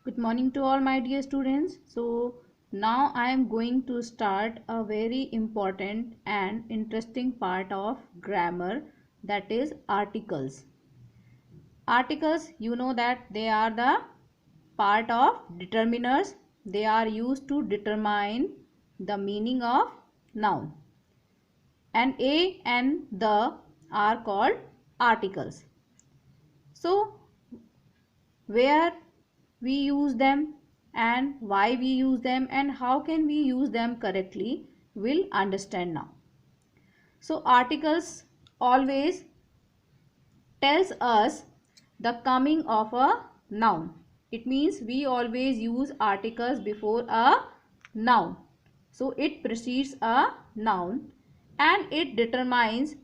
Good morning to all my dear students. So now I am going to start a very important and interesting part of grammar, that is articles. Articles, you know that they are the part of determiners. They are used to determine the meaning of noun. And a and the are called articles. So where we use them and why we use them and how can we use them correctly, we'll understand now. So articles always tells us the coming of a noun. It means we always use articles before a noun. So it precedes a noun and it determines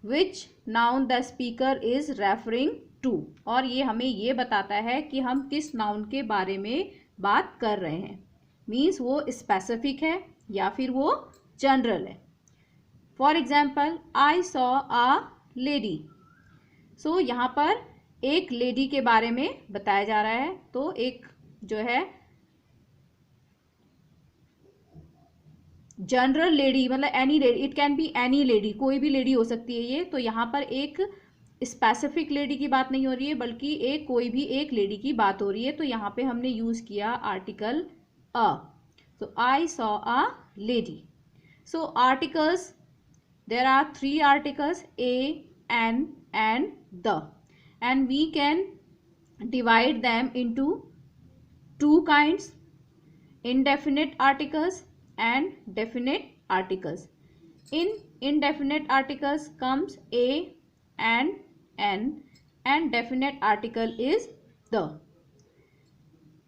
which noun the speaker is referring to. और ये हमें ये बताता है कि हम किस noun के बारे में बात कर रहे हैं. मीन्स वो स्पेसिफिक है या फिर वो जनरल है. For example, I saw a lady. So यहाँ पर एक लेडी के बारे में बताया जा रहा है. तो एक जो है जनरल लेडी, मतलब any lady, it can be any lady, कोई भी लेडी हो सकती है ये. तो यहाँ पर एक स्पेसिफिक लेडी की बात नहीं हो रही है बल्कि एक कोई भी एक लेडी की बात हो रही है. तो यहाँ पे हमने यूज किया article a. So I saw a lady. So articles, there are 3 articles, a, an and the, and we can divide them into 2 kinds: indefinite articles and definite articles. In indefinite articles comes a and an, and definite article is the.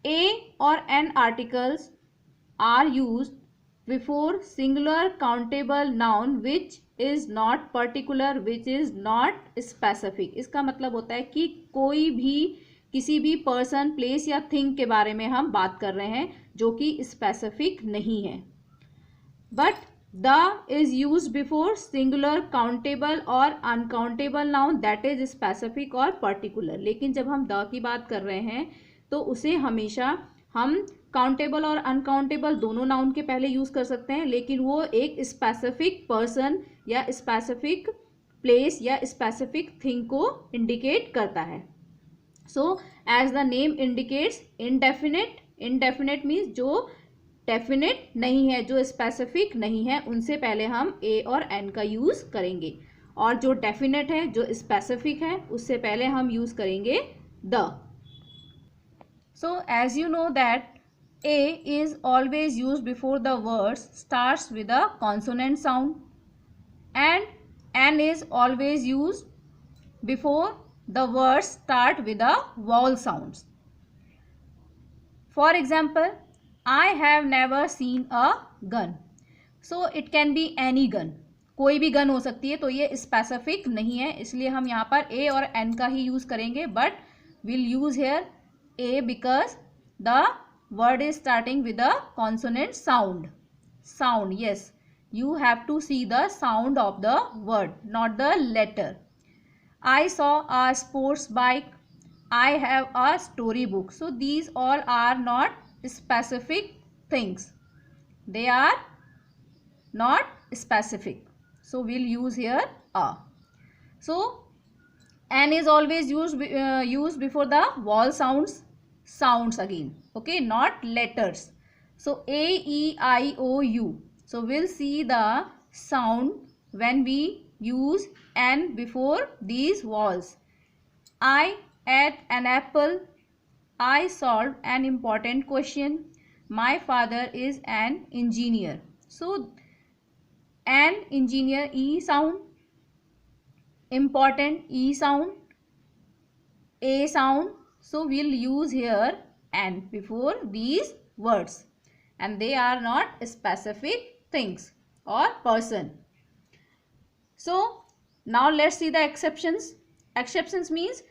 A or an articles are used before singular countable noun which is not particular, which is not specific. इसका मतलब होता है कि कोई भी किसी भी person, place या थिंग के बारे में हम बात कर रहे हैं जो कि स्पेसिफिक नहीं है. But the is use before singular countable और uncountable noun that is specific और पर्टिकुलर. लेकिन जब हम द की बात कर रहे हैं तो उसे हमेशा हम काउंटेबल और अनकाउंटेबल दोनों नाउन के पहले यूज कर सकते हैं, लेकिन वो एक स्पेसिफिक पर्सन या स्पेसिफिक प्लेस या स्पेसिफिक थिंग को इंडिकेट करता है. So as the name indicates, indefinite. Indefinite means जो डेफिनेट नहीं है, जो स्पेसिफिक नहीं है, उनसे पहले हम ए और एन का यूज करेंगे. और जो डेफिनेट है, जो स्पेसिफिक है, उससे पहले हम यूज करेंगे the. So as you know that A is always used before the words starts with a consonant sound, and N is always used before the words start with a vowel sounds. For example, I have never seen a gun. So it can be any gun. कोई भी gun हो सकती है. तो ये specific नहीं है, इसलिए हम यहाँ पर A और N का ही यूज करेंगे. But we'll use here A because the word is starting with a consonant sound. Sound, yes. You have to see the sound of the word, not the letter. I saw a sports bike. I have a storybook. So these all are not specific things. They are not specific. So we'll use here a. So N is always used before the vowel sounds again. Okay, not letters. So A, E, I, O, U. So we'll see the sound when we use N before these vowels. I ate an apple. I solved an important question. My father is an engineer. So an engineer, E sound. Important, E sound. A sound. So we'll use here N before these words, and they are not specific things or person. So now let's see the exceptions. Exceptions means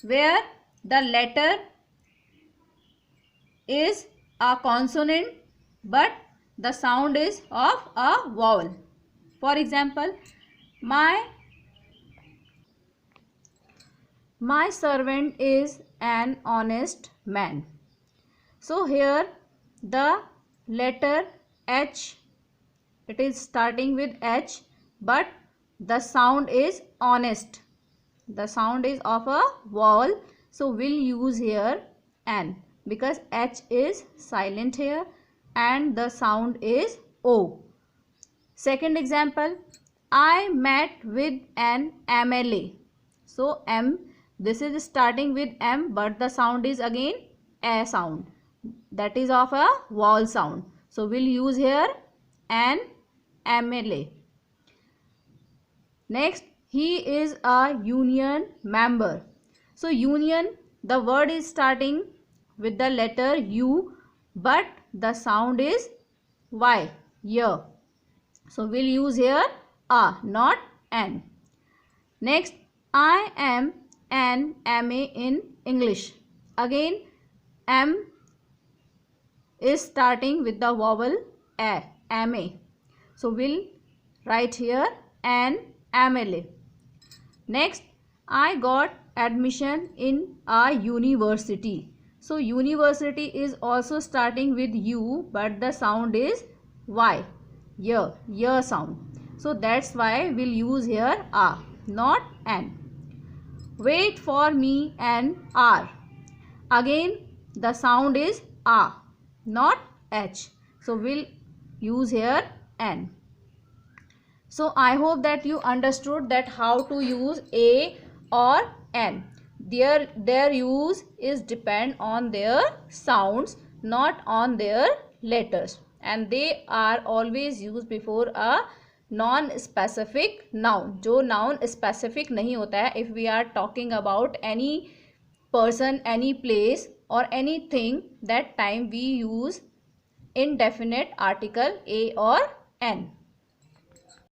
where the letter is a consonant but the sound is of a vowel. For example, My servant is an honest man. So here the letter H, it is starting with H, but the sound is honest. The sound is of a vowel, so we'll use here N because H is silent here and the sound is O. Second example, I met with an MLA. So M, this is starting with M, but the sound is again A sound. That is of a vowel sound. So we'll use here an MLA. Next, he is a union member. So union, the word is starting with the letter U, but the sound is Y, year. So we'll use here A, not N. Next, I am an MA in English. Again, M is starting with the vowel A, MA. So we'll write here an MLA. Next, I got admission in a university. So university is also starting with U, but the sound is Y, year sound. So that's why we'll use here A, not N. Wait for me an hour. Again the sound is A, not H. So we'll use here N. So I hope that you understood that how to use A or N. Their use is depend on their sounds, not on their letters, and they are always used before a non specific noun, जो noun specific नहीं होता है. If we are talking about any person, any place or anything, that time we use indefinite article A or N.